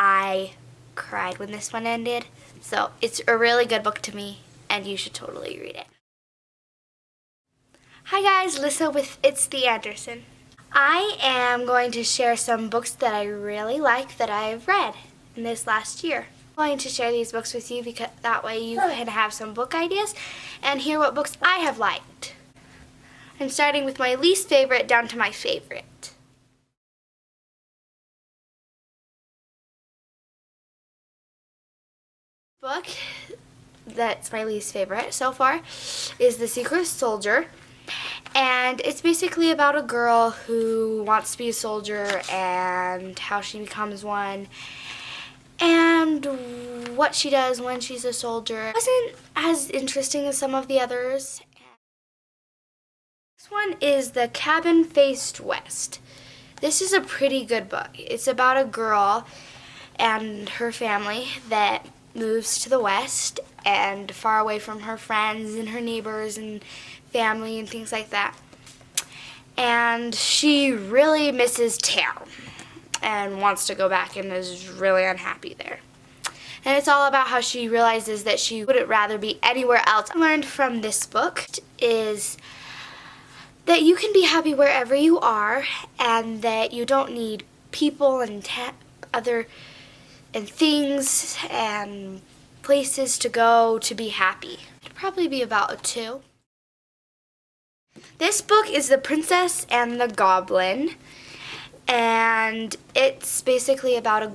I cried when this one ended. So it's a really good book to me, and you should totally read it. Hi guys, Lissa with It's the Anderson. I am going to share some books that I really like that I've read in this last year. I'm going to share these books with you because that way you can have some book ideas and hear what books I have liked. I'm starting with my least favorite down to my favorite. Book that's my least favorite so far is The Secret Soldier. And it's basically about a girl who wants to be a soldier and how she becomes one and what she does when she's a soldier. It wasn't as interesting as some of the others. This one is The Cabin Faced West. This is a pretty good book. It's about a girl and her family that moves to the West and far away from her friends and her neighbors and family and things like that. And she really misses town and wants to go back and is really unhappy there. And it's all about how she realizes that she wouldn't rather be anywhere else. What I learned from this book is that you can be happy wherever you are and that you don't need people and things and places to go to be happy. It'd probably be about a 2. This book is The Princess and the Goblin, and it's basically about the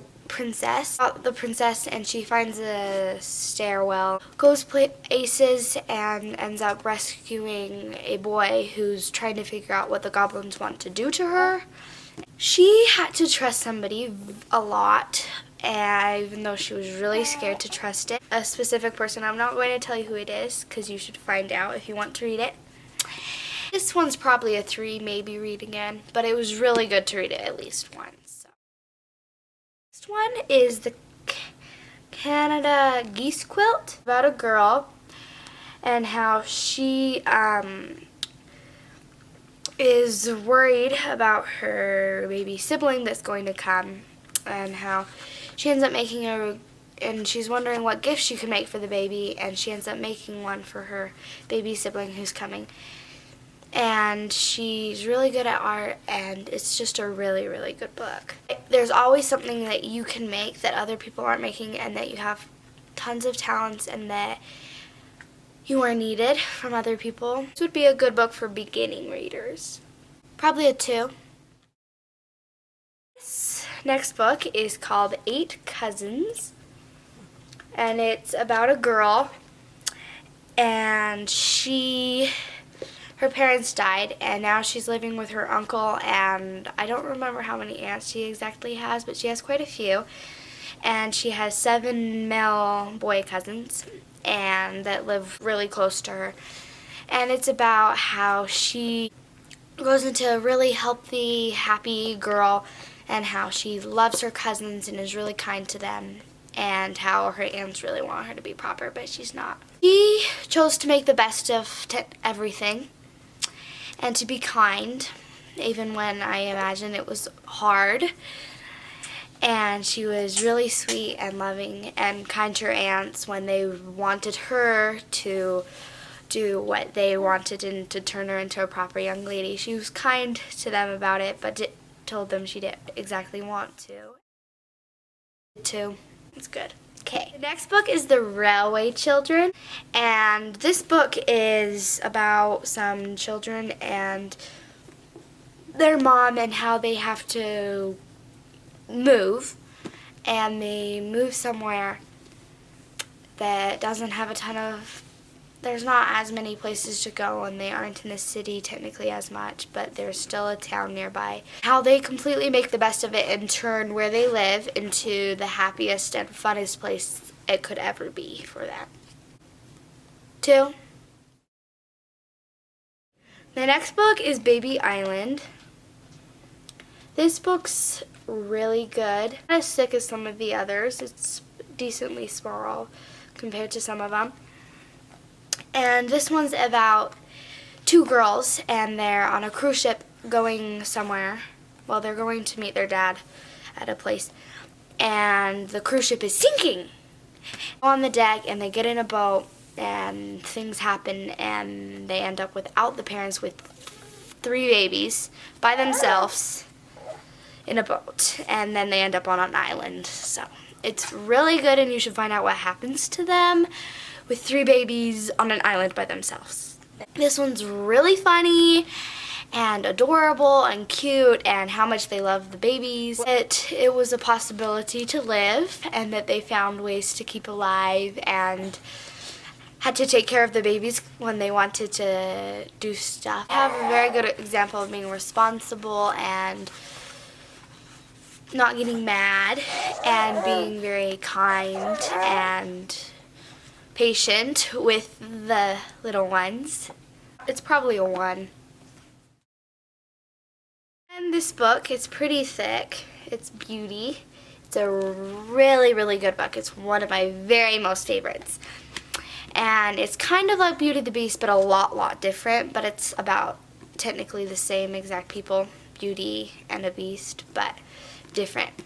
princess, and she finds a stairwell, goes places, and ends up rescuing a boy who's trying to figure out what the goblins want to do to her. She had to trust somebody a lot, even though she was really scared to trust it. A specific person. I'm not going to tell you who it is because you should find out if you want to read it. This one's probably a 3, maybe read again, but it was really good to read it at least once. So. Next one is The Canada Geese Quilt, about a girl and how she is worried about her baby sibling that's going to come, and how she ends up making and she's wondering what gift she could make for the baby, and she ends up making one for her baby sibling who's coming. And she's really good at art, and it's just a really, really good book. There's always something that you can make that other people aren't making, and that you have tons of talents and that you are needed from other people. This would be a good book for beginning readers. Probably a 2. This next book is called 8 Cousins, and it's about a girl, and her parents died, and now she's living with her uncle, and I don't remember how many aunts she exactly has, but she has quite a few. And she has 7 male boy cousins and that live really close to her. And it's about how she goes into a really healthy, happy girl, and how she loves her cousins and is really kind to them, and how her aunts really want her to be proper, but she's not. She chose to make the best of everything and to be kind, even when I imagine it was hard. And she was really sweet and loving and kind to her aunts when they wanted her to do what they wanted and to turn her into a proper young lady. She was kind to them about it, but told them she didn't exactly want to. It's good. Okay. The next book is The Railway Children, and this book is about some children and their mom and how they have to move, and they move somewhere that doesn't have there's not as many places to go, and they aren't in the city technically as much, but there's still a town nearby. How they completely make the best of it and turn where they live into the happiest and funnest place it could ever be for them. 2. The next book is Baby Island. This book's really good. Not as thick as some of the others. It's decently small compared to some of them. And this one's about 2 girls, and they're on a cruise ship going somewhere. Well, they're going to meet their dad at a place. and the cruise ship is sinking. On the deck, and they get in a boat, and things happen, and they end up without the parents with 3 babies by themselves in a boat, and then they end up on an island. So it's really good, and you should find out what happens to them with 3 babies on an island by themselves. This one's really funny and adorable and cute, and how much they love the babies. It was a possibility to live, and that they found ways to keep alive and had to take care of the babies when they wanted to do stuff. I have a very good example of being responsible and not getting mad and being very kind and patient with the little ones. It's probably a 1. And this book, it's pretty thick. It's Beauty. It's a really, really good book. It's one of my very most favorites. And it's kind of like Beauty and the Beast, but a lot different. But it's about technically the same exact people, Beauty and a Beast, but different.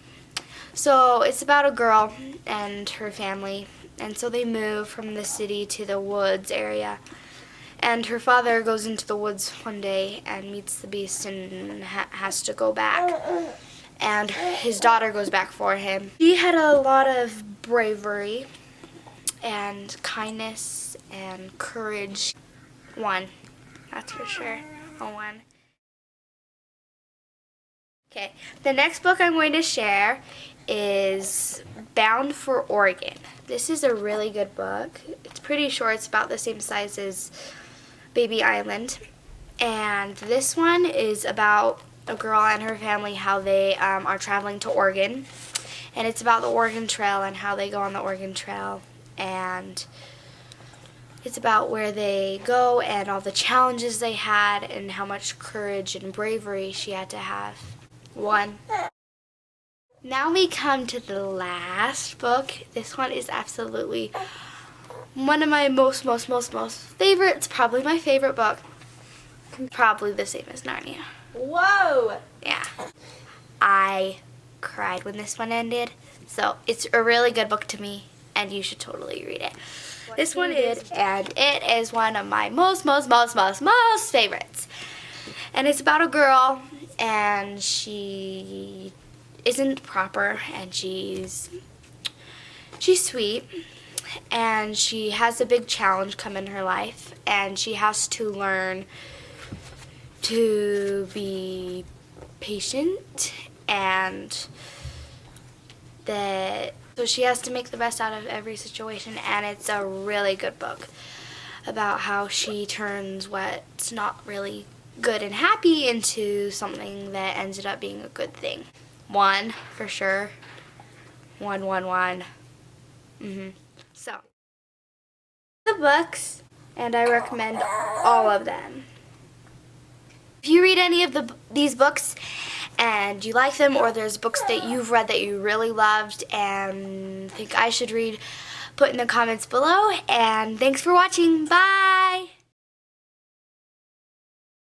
So it's about a girl and her family. And so they move from the city to the woods area. And her father goes into the woods one day and meets the Beast and has to go back. And his daughter goes back for him. She had a lot of bravery and kindness and courage. 1, that's for sure, a 1. Okay, the next book I'm going to share is Bound for Oregon. This is a really good book. It's pretty short. It's about the same size as Baby Island. And this one is about a girl and her family, how they are traveling to Oregon. And it's about the Oregon Trail and how they go on the Oregon Trail. And it's about where they go and all the challenges they had and how much courage and bravery she had to have. 1. Now we come to the last book. This one is absolutely one of my most favorites. Probably my favorite book. Probably the same as Narnia. Whoa! Yeah. I cried when this one ended. So it's a really good book to me, and you should totally read it. This one is, and it is one of my most favorites. And it's about a girl, and she isn't proper, and she's sweet, and she has a big challenge come in her life, and she has to learn to be patient, and so she has to make the best out of every situation. And it's a really good book about how she turns what's not really good and happy into something that ended up being a good thing. 1 for sure. 1. So the books, and I recommend all of them. If you read any of these books and you like them, or there's books that you've read that you really loved and think I should read, put in the comments below. And thanks for watching. Bye!